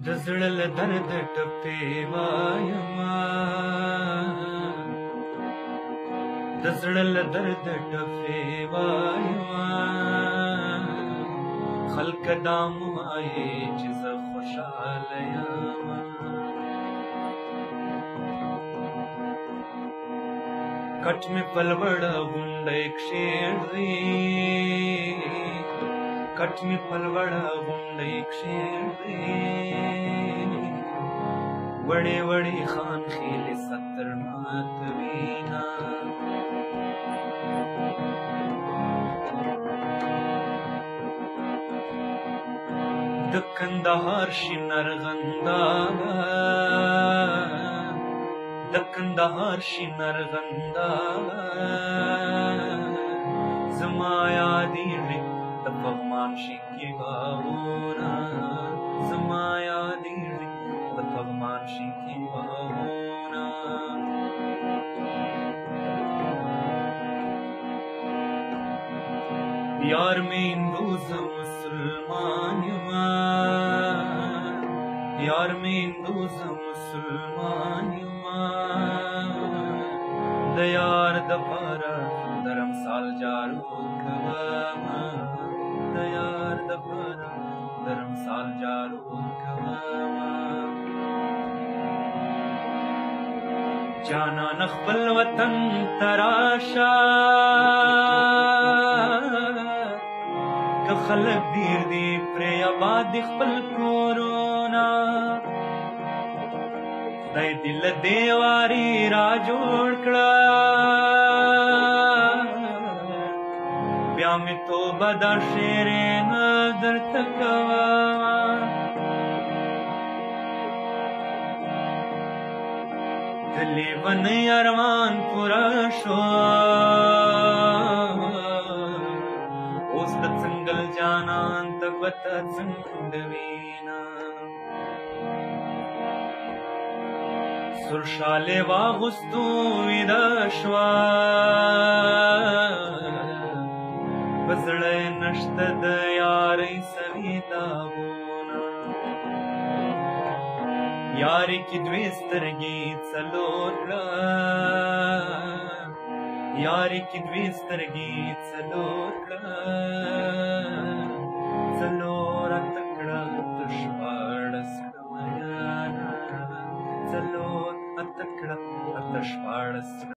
د زړه له درد ټپې وایما د زړه له درد ټپې وایما خلک دا مو وایي چې زه خوشحاله یم کټ مې په لوړه غونډۍ کښېږدي کټ مې په لوړه غونډۍ کښېږدي وړې وړې خان خیلې ستر ماتوینا د کندهار شین ارغنداوه د کندهار شین ارغنداوه زما یادېږي د پغمان شینکي باغونه زما یادېږي د پغمان شینکي باغونه یار مې هندو زه مسلمان یما یار مې هندو زه مسلمان یما د یار دپاره درمسال جارو کومه د یار دپاره درمسال جارو کومه جانان خپل وطن ته راشه که خلک ډېر دي پرې آباد دي خپل کورونه خدای دې له دې واري را جوړ کړه بیا مې توبه دا شعرې نه درته کومه د لیونۍ ارمان پوره شو اوس د څنګل جانان ته ګوته څنګه وینا سور شالې واغوستو ویده شوه په زړه یې نشته د یارۍ سوي داغونه یارې کې دوې سترګې څلور کړه یارې کې دوې سترګې څلور کړه څلور اته کړه ته شپاړس کړه میانه څلور اته کړه ته شپاړس